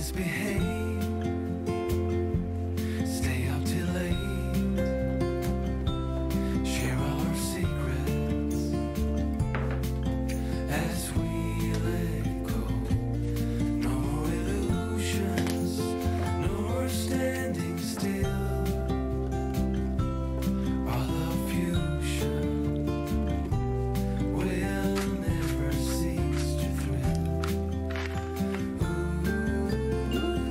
misbehave, stay up till late, share our secrets as we let go. No more illusions, no more standing still. Our love fusion will never cease to thrill. Ooh.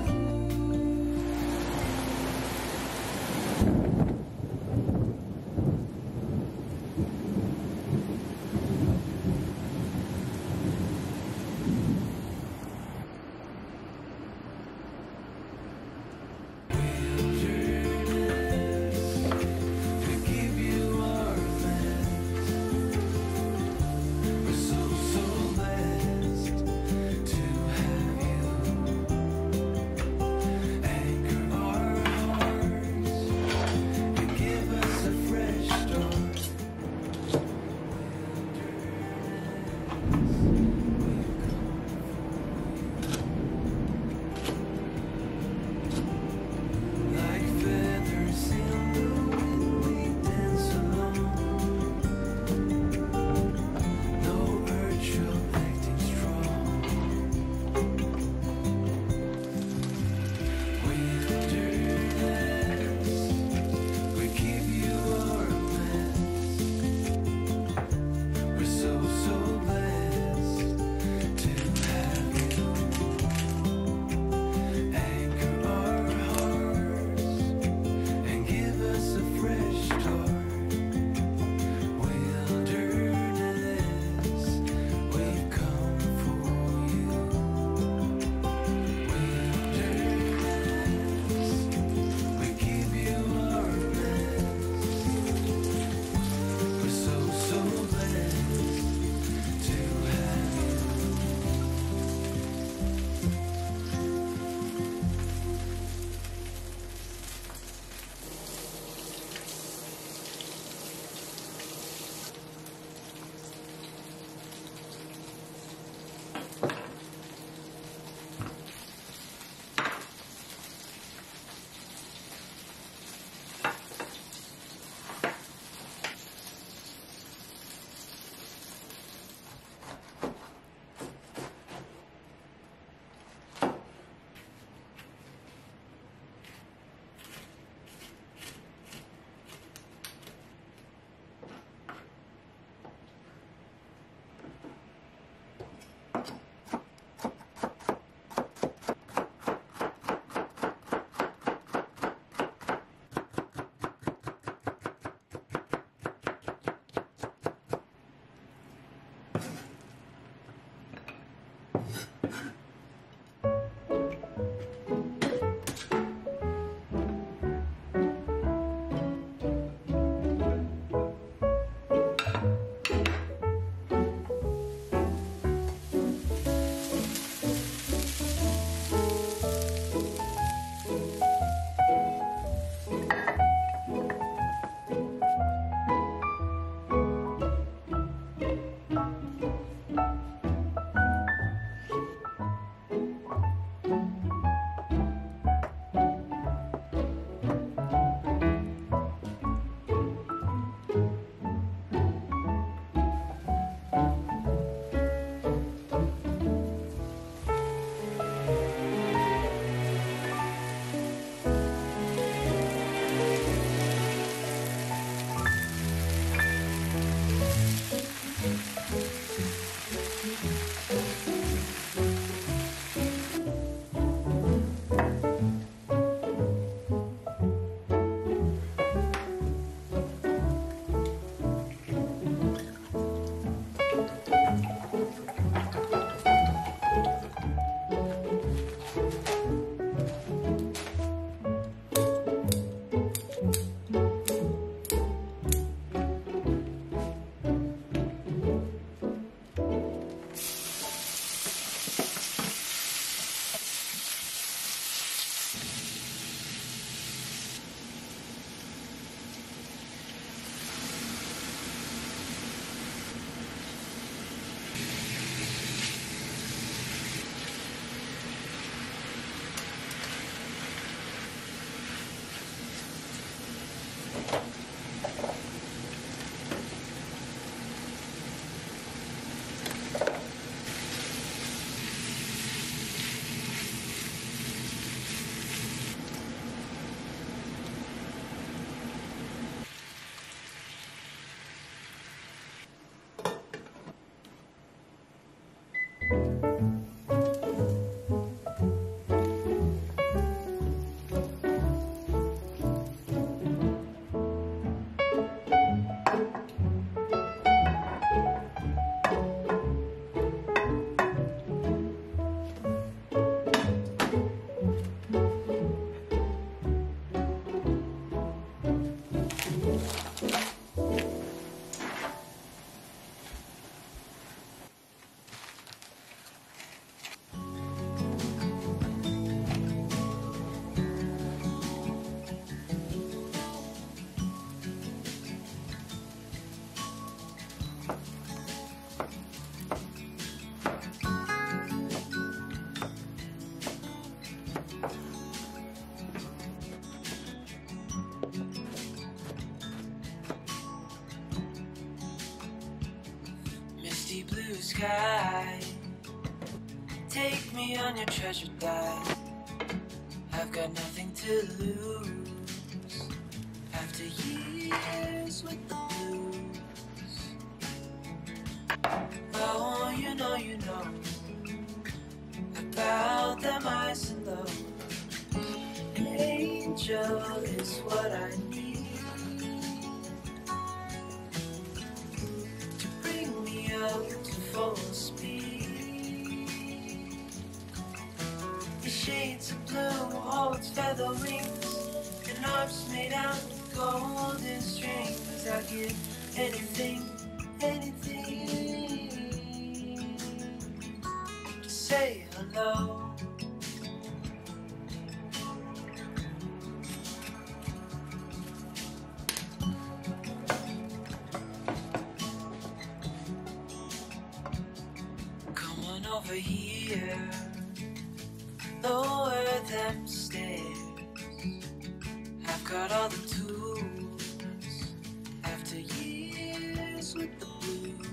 blue sky. Take me on your treasure dive. I've got nothing to lose. After years with the blues. Oh, you know about them highs and lows. An angel is what I need to bring me up to full speed. The shades of blue holds feather wings and arms made out of golden strings. I'll give anything to say hello. Come on over here, lower them stairs. I've got all the tools after years with the blues.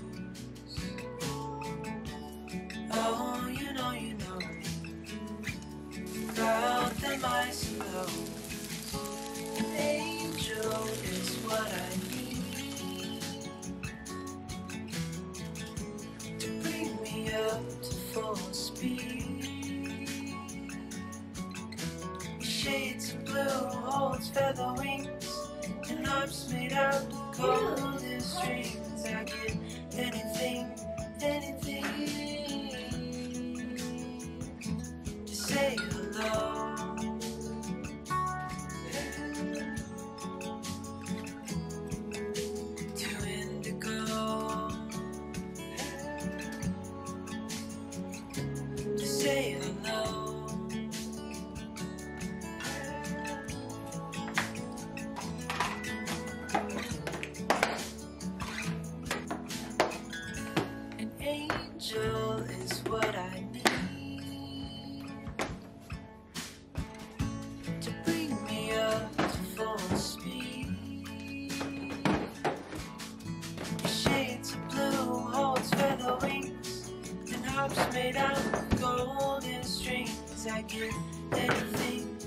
Oh, you know about them highs and lows. An angel is what I need to bring me up to full speed. Shades of blue holds feather wings and arms made out of golden strings. I get anything to say hello. To indigo, to say hello. An angel is what I need to bring me up to full speed. Shades of blue holds feather wings and harps made out of golden strings. I get anything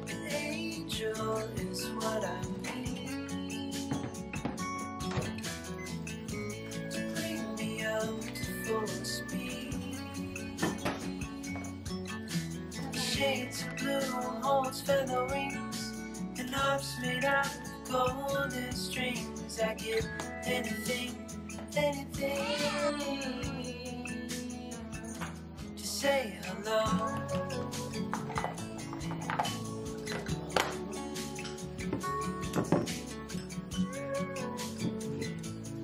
An angel is what I need to bring me up to full speed. Shades of blue holds feather wings and harps made out of golden strings. I get anything to say hello.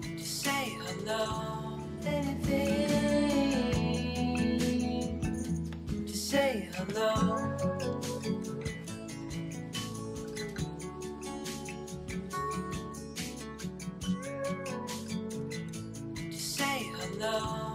To say hello. To say hello. To say hello.